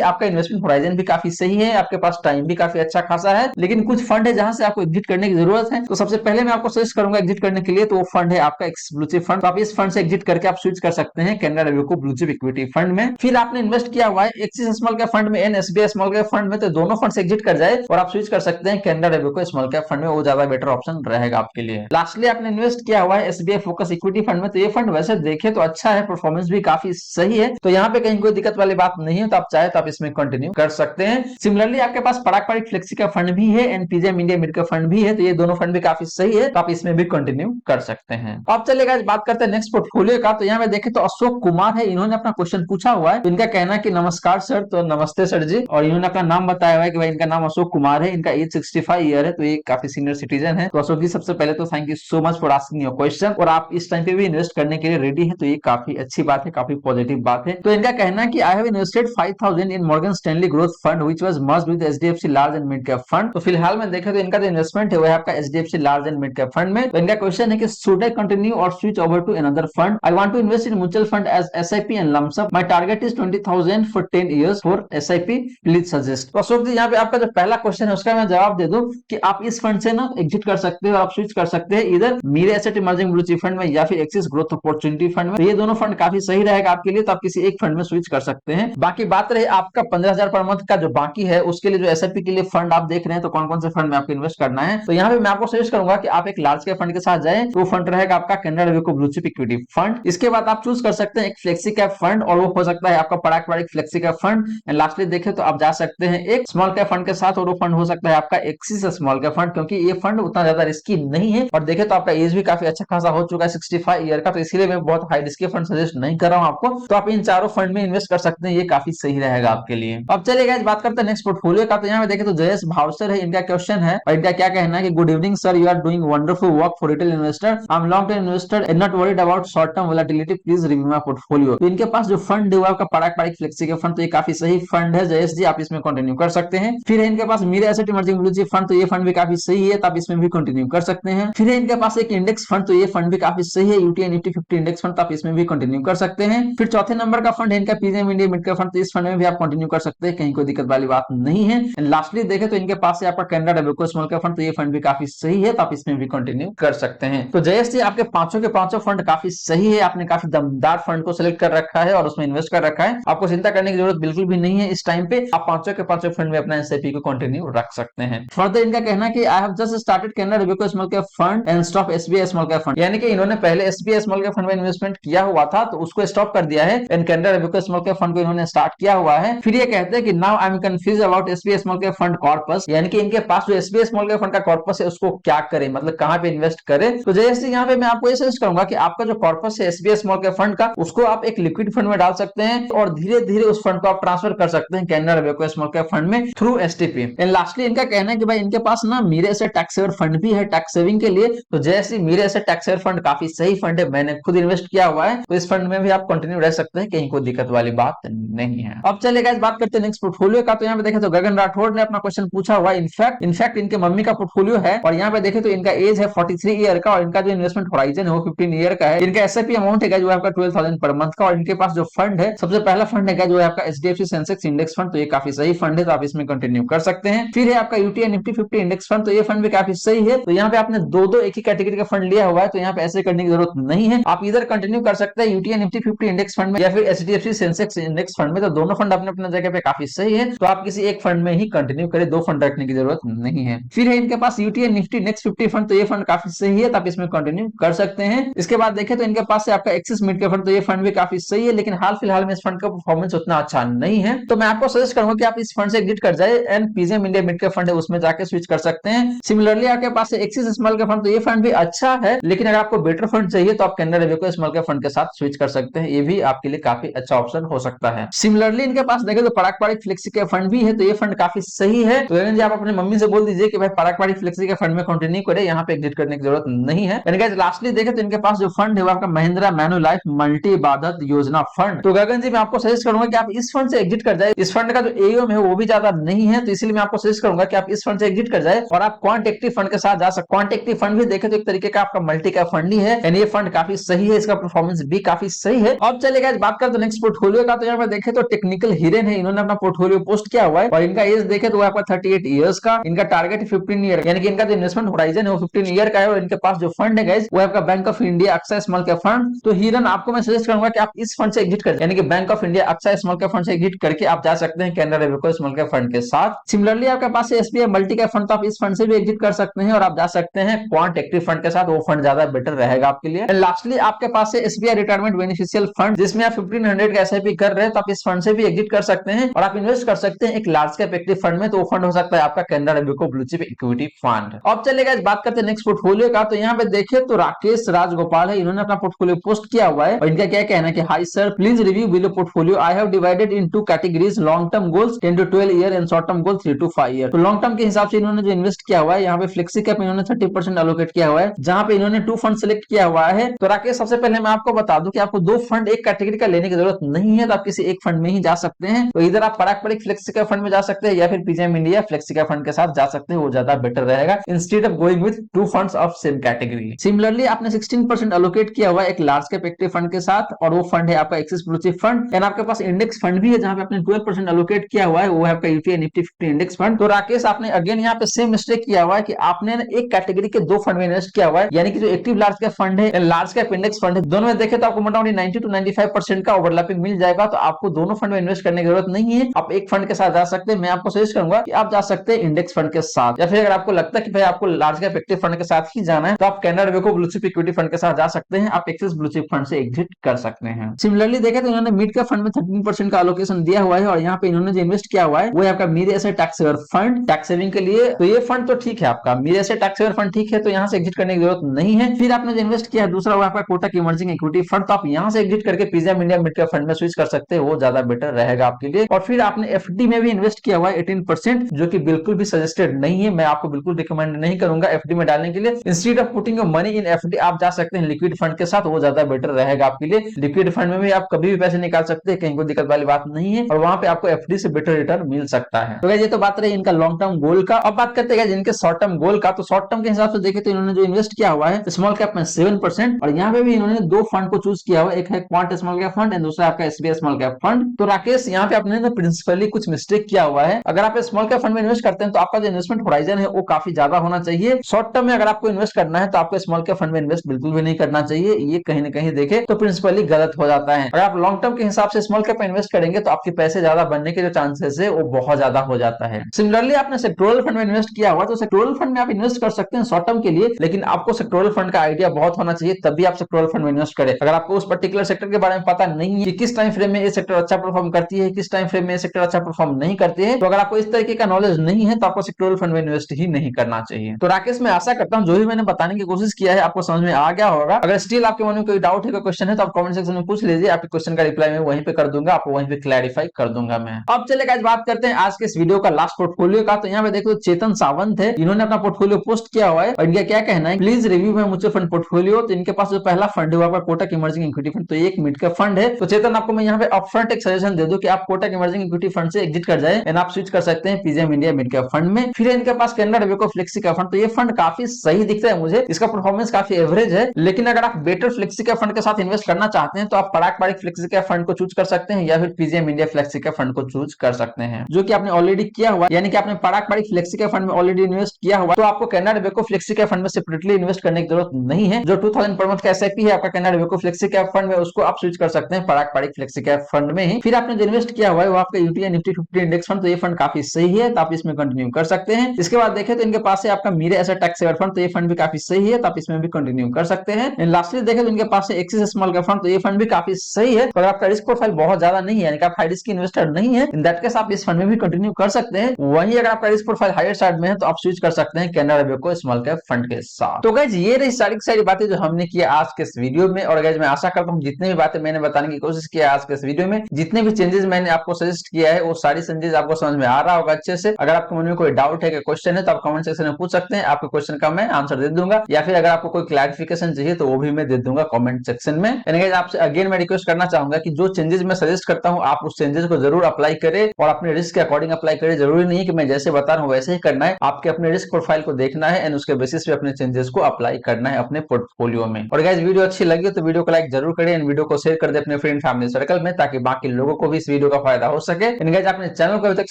आपका इन्वेस्टमेंट होराइजन भी काफी सही है, आपके पास टाइम भी काफी अच्छा खासा है, लेकिन कुछ फंड है जहां से आपको एग्जिट करने की जरूरत है। तो सबसे पहले मैं आपको सजेस्ट करूंगा एग्जिट करने के लिए, तो वो फंड है आपका एक्स ब्लू चिप फंड। तो आप इस फंड से एग्जिट करके आप स्विच कर सकते हैं Canara Robeco blue chip equity fund में। फिर आपने इन्वेस्ट किया हुआ है एक्सिस स्मॉल कैप फंड में, एनएसबीआई स्मॉल कैप फंड में, तो दोनों फंड से एग्जिट कर जाए और आप स्विच कर सकते हैं Canara Robeco small cap fund में, वो ज्यादा बेटर ऑप्शन रहेगा आपके लिए। लास्टली आपने इन्वेस्ट किया हुआ है एसबीआई फोकस इक्विटी फंड में, तो ये फंड वैसे देखे तो अच्छा है, परफॉर्मेंस भी काफी सही है, तो यहाँ पे कहीं कोई दिक्कत वाली बात नहीं है। तो आप चाहे तो आप इसमें कंटिन्यू कर सकते हैं। सिमिलरली आपके पास पराग पारिक फ्लेक्सी का फंड भी है एंड पीजेएम इंडिया मिड का फंड भी है, तो ये दोनों फंड भी काफी सही है, तो आप इसमें भी कंटिन्यू कर सकते हैं। अब चलेगा बात करते हैं नेक्स्ट पोर्टफोलियो का। तो यहाँ पे देखें तो अशोक कुमार है, इन्होंने अपना क्वेश्चन पूछा हुआ है। तो इनका कहना है कि नमस्कार सर, तो नमस्ते सर जी, और इन्होंने अपना नाम बताया हुआ है कि भाई इनका नाम अशोक कुमार है, इनका एज 65 ईयर है, तो ये काफी सीनियर सिटीजन है। तो अशोक जी सबसे पहले तो thank you so much for asking your question, और आप इस टाइम पे भी इन्वेस्ट करने के लिए रेडी है, तो ये काफी अच्छी बात है, काफी पॉजिटिव बात है। तो इनका कहना है कि I have invested 5000 in Morgan Stanley growth fund which was merged with HDFC large and mid cap fund. तो फिलहाल में देखें तो इनका जो इन्वेस्टमेंट है वो है आपका HDFC large and mid cap fund में। तो इनका क्वेश्चन है कि शुड आई कंटिन्यू और switch over to another fund, I want to invest in mutual fund as SIP and lump sum, my target is 20000 for 10 years for SIP, please suggest. तो अशोक जी यहाँ पे आपका जो पहला क्वेश्चन है उसका मैं जवाब दे दूं कि आप इस फंड से ना एग्जिट कर सकते हो, आप स्विच कर सकते हैं इधर Mirae asset emerging blue chip fund में या फिर एक्सिस ग्रोथ अपॉर्चुनिटी फंड में। तो ये दोनों फंड काफी सही रहेगा आपके लिए, तो आप किसी एक फंड में स्विच कर सकते हैं। बाकी बात रहे आपका 15000 पर मंथ का जो बाकी है, उसके लिए जो एसआईपी के लिए फंड आप देख रहे हैं, तो कौन कौन से फंड में आपको इन्वेस्ट करना है। तो यहाँ पे मैं आपको सजेस्ट करूंगा कि आप एक लार्ज कैप फंड के साथ जाएं, तो फंड रहेगा आपका Canara Robeco blue chip equity fund. इसके बाद आप चूज कर सकते हैं एक फ्लेक्सी कैप फंड, और वो हो सकता है आपका Parag Parikh flexi cap fund. And lastly देखें तो आप जा सकते हैं एक स्मॉल कैप फंड के साथ, और वो फंड हो सकता है आपका एक्सिस स्मॉल कैप फंड, क्योंकि ये फंड उतना ज्यादा रिस्की नहीं है, और देखें तो आपका एज भी काफी अच्छा खासा हो चुका है 65 ईयर का, तो इसलिए मैं बहुत हाई रिस्की फंड सजेस्ट नहीं कर रहा हूं आपको। तो आप इन चारों फंड में इन्वेस्ट कर सकते हैं, ये काफी सही रहेगा आपके लिए। अब चलिए बात करते हैं नेक्स्ट पोर्टफोलियो का। तो यहाँ पे देखें तो जयेश भावसर है, इनका क्वेश्चन है, और इनका क्या कहना है कि good evening sir, you are doing wonderful work for retail investor, I am long term investor and not worried about short term volatility, please review my portfolio. तो इनके पास जो फंड है वो आपका Parag Parikh flexi cap fund, तो ये काफी सही फंड है जयेश जी, आप इसमें कंटिन्यू कर सकते हैं। फिर है इनके पास Mirae asset emerging blue chip fund, तो ये फंड भी काफी सही है, तो आप इसमें भी कंटिन्यू कर सकते हैं। फिर है इनके पास एक इंडेक्स फंड, तो ये फंड भी काफी सही है, यूटीआई निफ्टी 50 इंडेक्स फंड, तो आप इसमें भी कंटिन्यू कर सकते हैं। फिर चौथे नंबर का फंड है इनका पीजेएम इंडिया मिड कैप फंड, तो इस फंड में भी आप कंटिन्यू कर सकते हैं, कहीं कोई दिक्कत वाली बात नहीं है। लास्टली देखें तो इनके पास है आपका Canara Robeco small cap fund, तो ये फंड भी काफी सही है, तो आप इसमें भी कंटिन्यू कर सकते हैं। तो जयेश जी आपके पांचों के पांचों फंड काफी सही है, आपने काफी दमदार फंड को सिलेक्ट कर रखा है और उसमें इन्वेस्ट कर रखा है, आपको चिंता करने की जरूरत बिल्कुल भी नहीं है इस टाइम पे, आप पांचों के पांचों फंड में अपना एसआईपी को कंटिन्यू रख सकते हैं। फर्दर इनका कहना है कि I have just started Canara Robeco small cap fund and stop SBI small cap fund, यानी कि इन्होंने पहले एसबीआई स्मॉल कैप फंड में इन्वेस्टमेंट किया हुआ था, तो उसको स्टॉप कर दिया है, and Canara Robeco small cap fund को इन्होंने स्टार्ट किया हुआ है। फिर ये कहते हैं कि now I am confuse about SBI small cap fund corpus, यानी कि इनके पास जो एसबीआई स्मॉल कैप फंड का कॉर्पस है उसको क्या करें, मतलब कहां पे इन्वेस्ट करें। तो जैसे यहाँ पे मैं आपको ये सजेस्ट करूंगा कि आपका जो कॉर्पस है एसबीआई स्मॉल कैप फंड का, उसको आप एक लिक्विड फंड में डाल सकते हैं, और धीरे धीरे उस फंड को आप ट्रांसफर कर सकते हैं Canara Robeco small cap fund में थ्रू एसटीपी। एंड लास्टली इनका कहना है कि भाई इनके पास ना मीरे से टैक्स सेवर फंड भी है टैक्स सेविंग के लिए, तो जैसे मीरे से टैक्स सेवर फंड काफी सही फंड है, मैंने खुद इन्वेस्ट किया हुआ है, तो इस फंड में भी आप कंटिन्यू रह सकते हैं, कहीं कोई दिक्कत वाली बात नहीं है। अब चलेगा इस बात करते हैं नेक्स्ट पोर्टफोलियो का। तो यहाँ पे देखें तो गगन राठौड़ ने अपना क्वेश्चन पूछा हुआ, इनफैक्ट इनके मम्मी का पोर्टफोलियो है, और यहाँ पे देखें तो इनका एज है 43 ईयर का, और इनका जो इन्वेस्टमेंट होराइजन है वो 15 ईयर का है। इनका एसआईपी अमाउंट है जो आपका 12000 पर मंथ का, और इनके पास जो फंड है सबसे पहला फंड है जो है आपका एचडीएफसी सेंसेक्स इंडेक्स फंड, तो ये काफी सही फंड है, तो आप इसमें कंटिन्यू कर सकते हैं। फिर है आपका यूटीआई निफ्टी 50 इंडेक्स फंड, तो ये फंड भी काफी सही है, तो यहाँ पे आपने दो एक ही कैटेगरी का फंड लिया हुआ है, तो यहाँ पे ऐसे करने की जरूरत नहीं है, आप इधर कंटिन्यू कर सकते हैं यूटीआई निफ्टी 50 इंडेक्स फंड में या फिर एचडीएफसी सेंसेक्स इंडेक्स फंड में, तो दोनों फंड अपने अपने जगह पे काफी सही है, तो आप किसी एक फंड में ही कंटिन्यू करें, दो फंड रखने की जरूरत नहीं है। फिर है इनके पास यूटीआई निफ्टी नेक्स्ट 50 फंड, तो ये फंड काफी सही है, तो आप इसमें कंटिन्यू कर सकते हैं। इसके बाद देखें तो इनके पास है आपका एक्सिस मिड कैप फंड, तो ये फंड भी काफी सही है, लेकिन हाल फिलहाल में इस फंड का परफॉर्मेंस उतना अच्छा नहीं है, तो मैं आपको सजेस्ट करूंगा कि आप इस फंड से एग्जिट कर जाए, and PGIM India mid cap fund है उसमें जाके स्विच कर सकते हैं। सिमिलरली आपके पास एक्सिस स्मॉल कैप फंड, तो ये फंड भी अच्छा है, लेकिन अगर आपको बेटर फंड चाहिए तो आप Canara Robeco small cap fund के साथ स्विच कर सकते हैं, ये भी आपके लिए काफी अच्छा ऑप्शन हो सकता है। सिमिलरली इनके पास देखें तो पराग पारिक फ्लेक्सी कैप फंड भी है, तो ये फंड काफी सही है, तो आप अपने मम्मी से बोल दीजिए कि भाई पराग पारिक फ्लेक्सी के फंड में कंटिन्यू करें, यहाँ पे एग्जिट करने की जरूरत नहीं है। लास्टली देखें तो इनके पास जो फंड है वो आपका महिंद्रा मैन्युलाइफ मल्टी इबादत योजना फंड, तो गगन जी मैं आपको सजेस्ट करूंगा कि आप इस फंड से एग्जिट कर जाए, इस फंड का जो एओएम है वो भी ज्यादा नहीं है, तो इसलिए मैं आपको सजेस्ट करूंगा कि आप इस फंड से एग्जिट कर जाए और आप क्वांट एक्टिव फंड के साथ जा सकते। क्वांट एक्टिव फंड भी देखें तो एक तरीके का आपका मल्टी कैप फंड ही है, यानी ये फंड काफी सही है, इसका परफॉर्मेंस भी काफी सही है। अब चलेगा बात करते नेक्स्ट पोर्टफोलियो का, तो यहाँ पर देखे तो टेक्निकल हिरन है, इन्होंने अपना पोर्टफोलियो पोस्ट किया हुआ है और इनका एज देखे तो आपका 38 ईयर्स का, इनका टारगेट 15 ईयर, यानी कि इनका जो इन्वेस्टमेंट होराइजन है वो 15 ईयर का है और इनके पास जो फंड है गाइस वो आपका Bank of India AXA small cap fund. तो हिरन आपको मैं सजेस्ट करूंगा कि आप इस फंड से एग्जिट कर, यानी कि Bank of India AXA small cap fund से एग्जिट करके आप जा सकते हैं Canara Robeco small cap fund के साथ। सिमिलरली आपके पास एसबीआई मल्टी कैप फंड, तो आप इस फंड से भी एग्जिट कर सकते हैं और आप जा सकते हैं क्वांट एक्टिव फंड के साथ, वो फंड ज्यादा बेटर रहेगा आपके लिए। लास्टली आपके पास है एसबीआई रिटायरमेंट बेनिफिशियल फंड, जिसमें आप 1500 का एसआईपी कर रहे हैं, तो आप इस फंड से भी एग्जिट कर सकते हैं और आप इन्वेस्ट कर सकते हैं एक लार्ज कैप एक्टिव फंड में, तो वो फंड हो सकता है आपका Canara Robeco blue chip equity fund. अब चलेगा बात करते हैं नेक्स्ट पोर्टफोलियो का, तो यहाँ पे देखिए तो राकेश राजगोपाल है, इन्होंने अपना पोर्टफोलियो पोस्ट किया हुआ है और इनका क्या कहना है कि hi sir please review below portfolio, I have divided in two categories, long term goals 10 to 12 year and short term goal 3 to 5 year. तो लॉन्ग टर्म के हिसाब से इन्होंने जो इन्वेस्ट किया हुआ है, यहाँ पे फ्लेक्सी कैप इन्होंने 30% एलोकेट किया हुआ है, जहां पे इन्होंने 2 फंड सिलेक्ट किया हुआ है। तो राकेश सबसे पहले मैं आपको बता दूं कि आपको 2 फंड एक कैटेगरी का लेने की जरूरत नहीं है, तो आप किसी एक फंड में ही जा सकते हैं। तो इधर आप पारंपरिक फ्लेक्सी कैप फंड में जा सकते हैं या फिर PGM India flexi cap fund के साथ जा सकते हैं, वो ज्यादा बेटर रहेगा instead of going with 2 funds of same category. Similarly आपने 16% एलोकेट किया हुआ है एक लार्ज कैप एक्टिव फंड के साथ और वो फंड है आपका axis blue chip fund, and आपके पास इंडेक्स फंड भी है जहां पे आपने 12% एलोकेट किया हुआ है, वो है आपका यूटीआई निफ्टी 50 इंडेक्स फंड। तो राकेश आपने अगेन यहाँ पे सेम मिस्टेक किया हुआ है कि आपने एक कैटेगरी के 2 फंड में इन्वेस्ट किया हुआ है, यानी कि जो एक्टिव लार्ज कैप फंड है लार्ज कैप इंडेक्स फंड है, दोनों में देखे तो आपको मोटामोटी 90 to 95% का ओवरलैपिंग मिल जाएगा। तो आपको दोनों फंड में इन्वेस्ट करने की जरूरत नहीं है, आप एक फंड के साथ जा सकते हैं। मैं आपको सजेस्ट करूंगा कि आप जा सकते हैं इंडेक्स फंड के साथ, या फिर अगर आपको लगता है कि भाई आपको लार्ज कैप एक्टिव फंड के साथ ही जाना है, तो आप Canara Robeco blue chip equity fund के साथ जा सकते हैं, आप एक्सिस ब्लू चिप फंड से एग्जिट कर सकते हैं। सिमिलरली देखें तो इन्होंने मिड कैप फंड में 13% का एलोकेशन दिया हुआ है और यहाँ पे इन्होंने जो इन्वेस्ट किया हुआ है वो है आपका Mirae asset tax saver fund, tax saving के लिए। तो ये फंड तो ठीक है, आपका Mirae asset tax saver fund ठीक है, तो यहाँ से एग्जिट करने की जरूरत नहीं है। फिर आपने जो इन्वेस्ट किया है दूसरा वो आपका कोटक इमर्जिंग इक्विटी फंड, तो आप यहाँ से एग्जिट करके PGM India mid cap fund में स्विच कर सकते हैं, वो ज्यादा बेटर रहेगा आपके लिए। और फिर आपने एफडी में भी इन्वेस्ट किया हुआ है 18%, जो कि बिल्कुल भी सजेस्टेड नहीं है, मैं आपको बिल्कुल रिकमेंड नहीं करूंगा एफडी में डालने के लिए। Instead of putting your money in FD आप जा सकते हैं लिक्विड फंड के साथ, वो ज्यादा बेटर रहेगा आपके लिए। लिक्विड फंड में भी आप कभी भी पैसे निकाल सकते हैं, कहीं कोई दिक्कत वाली बात नहीं है और वहां पे आपको एफडी से बेटर रिटर्न मिल सकता है। तो ये तो बात रही इनका लॉन्ग टर्म गोल का। अब बात करते हैं जिनके शॉर्ट टर्म गोल का, तो शॉर्ट टर्म के हिसाब से देखें तो इन्होंने जो इन्वेस्ट किया हुआ है स्मॉल कैप में 7% और यहाँ पे भी इन्होंने 2 फंड को चूज किया हुआ है, एक है quant small cap fund and दूसरा आपका एसबीआई स्मॉल कैप फंड। तो राकेश यहाँ पे आपने प्रिंसिपली कुछ मिस्टेक किया हुआ है। अगर आप स्मॉल कैप फंड में इन्वेस्ट करते हैं तो आपका जो इन्वेस्टमेंट होराइजन है वो काफी ज्यादा होना चाहिए। शॉर्ट टर्म में अगर आपको इन्वेस्ट करना है तो आपको स्मॉल कैप फंड में इन्वेस्ट बिल्कुल भी नहीं करना चाहिए, ये कहीं ना कहीं देखे तो प्रिंसिपली गलत हो जाता है। अगर आप लॉन्ग टर्म के हिसाब से स्मॉल कैप में इन्वेस्ट करेंगे तो आपके पैसे ज्यादा बनने के जो चांसेस है वो बहुत ज्यादा हो जाता है। सिमिलरली आपने सेक्टोरल फंड में इन्वेस्ट किया हुआ तो सेक्टोरल फंड में आप इन्वेस्ट कर सकते हैं शॉर्ट टर्म के लिए, लेकिन आपको सेक्टोरल फंड का आइडिया बहुत होना चाहिए तभी आप सेक्टोरल फंड में इन्वेस्ट करें। अगर आपको उस पर्टिकुलर सेक्टर के बारे में पता नहीं है कि किस टाइम फ्रेम में ये सेक्टर अच्छा परफॉर्म करती है, किस टाइम फ्रेम में ये सेक्टर अच्छा परफॉर्म नहीं करती है, तो अगर आपको इस तरीके का नॉलेज नहीं है तो आपको सेक्टोरल फंड में इन्वेस्ट ही नहीं करना चाहिए। तो राकेश मैं आशा करता हूं जो भी मैंने बताने की कोशिश किया है आपको समझ में आ गया होगा। अगर स्टिल आपके मन में कोई डाउट है, कोई क्वेश्चन है तो आप कमेंट सेक्शन में पूछ लीजिए, आपके क्वेश्चन का रिप्लाई मैं वहीं पे कर दूंगा, आपको वहीं पे क्लैरिफाई कर दूंगा मैं। अब चले गाइस बात करते हैं आज के इस वीडियो का लास्ट पोर्टफोलियो का। तो यहाँ पे देखो चेतन सावंत है, इन्होंने अपना पोर्टफोलियो पोस्ट किया हुआ है और इनका क्या कहना है please review my mutual fund portfolio. तो इनके पास जो पहला फंड है वो आपका कोटक इमर्जिंग इक्विटी फंड, तो ये एक मिड कैप फंड है। तो चेतन आपको मैं यहाँ पे अपफ्रंट एक सजेशन दे दूं कि आप कोटक इमर्जिंग इक्विटी फंड से एग्जिट कर जाए एंड आप स्विच कर सकते हैं PGIM India mid cap fund में। फिर इनके पास Canara Robeco flexi cap fund, तो ये फंड काफी सही दिखता है मुझे, इसका परफॉर्मेंस काफी एवरेज है। लेकिन अगर आप बेटर फ्लेक्सी कैप फंड के साथ इन्वेस्ट करना चाहते हैं तो आप पारंपरिक फ्लेक्सी कैप फंड को चूज कर सकते हैं या फिर PGM India flexi cap fund को चूज कर सकते हैं, जो कि आपने ऑलरेडी किया हुआ, यानी कि आपने पारंपरिक फ्लेक्सी कैप फंड में ऑलरेडी इन्वेस्ट किया हुआ, तो आपको Canara Robeco flexi cap fund में सेपरेटली इन्वेस्ट करने की जरूरत नहीं है। जो 2000 पर मंथ का एसआईपी है आपका Canara Robeco flexi cap fund में, उसको आप स्विच कर सकते हैं पारंपरिक फ्लेक्सी कैप फंड में ही। फिर आपने जो इन्वेस्ट किया हुआ है वो आपका यूटीआई निफ्टी 50 इंडेक्स फंड, तो ये फंड काफी सही है, तो आप इसमें कंटिन्यू कर सकते हैं। इसके बाद देखें तो इनके पास है आपका मीरे एसेट टैक्स सेवर फंड, तो ये फंड भी काफी सही है, तो आप इसमें भी कंटिन्यू कर सकते हैं। लास्टली देखें तो इनके पास है एक्सिस स्मॉल कैप फंड, तो ये फंड भी काफी सही है, अगर आपका रिस्क प्रोफाइल बहुत ज्यादा नहीं है, यानी कि आप हाई रिस्क इन्वेस्टर नहीं है, इन दैट केस आप इस फंड में भी कंटिन्यू कर सकते हैं। वहीं अगर आपका रिस्क प्रोफाइल हायर साइड में है तो आप स्विच कर सकते हैं Canara Robeco small cap fund के साथ। तो गाइस ये रही सारी बातें जो हमने की आज के इस वीडियो में, और गाइस मैं आशा करता हूं जितने भी बातें मैंने बताने की कोशिश की आज के इस वीडियो में, जितने भी चेंजेस मैंने आपको सजेस्ट किया है वो सारी चेंजेस आपको समझ में आ रहा होगा अच्छे से। अगर आपके मन में कोई डाउट है, कोई क्वेश्चन है, तो आप कमेंट सेक्शन में पूछ सकते हैं, आपके क्वेश्चन का मैं आंसर दे दूंगा, या फिर अगर आपको कोई क्लैरिफिकेशन चाहिए तो वो भी मैं दे दूंगा कमेंट सेक्शन में। आपसे अगेन मैं रिक्वेस्ट करना चाहूंगा कि जो चेंजेस मैं सजेस्ट करता हूं आप उस चेंजेस को जरूर अप्लाई करें और अपने रिस्क के अकॉर्डिंग अप्लाई करें। जरूरी नहीं है कि मैं जैसे बता रहा हूं वैसे ही करना है, आपके अपने रिस्क प्रोफाइल को देखना है एंड उसके बेसिस पे अपने चेंजेस को अप्लाई करना है अपने पोर्टफोलियो में। और गाइस वीडियो अच्छी लगी तो वीडियो को लाइक जरूर करें, इन वीडियो को शेयर कर दे अपने फ्रेंड फैमिली सर्कल में, ताकि बाकी लोगों को भी इस वीडियो का फायदा हो सके। एंड गाइस, आपने चैनल को अभी तक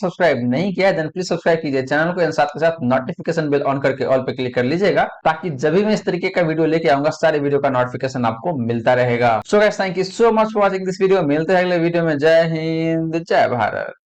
सब्सक्राइब नहीं किया है देन प्लीज सब्सक्राइब कीजिए चैनल को, एंड साथ के साथ नोटिफिकेशन बेल ऑन करके ऑल पे क्लिक कर लीजिएगा, ताकि जब भी मैं इस तरीके का वीडियो लेके आऊंगा सारे वीडियो का नोटिफिकेशन आपको मिलता रहेगा। So guys, thank you so much for watching this video. मिलते हैं अगले वीडियो में। जय हिंद, जय भारत।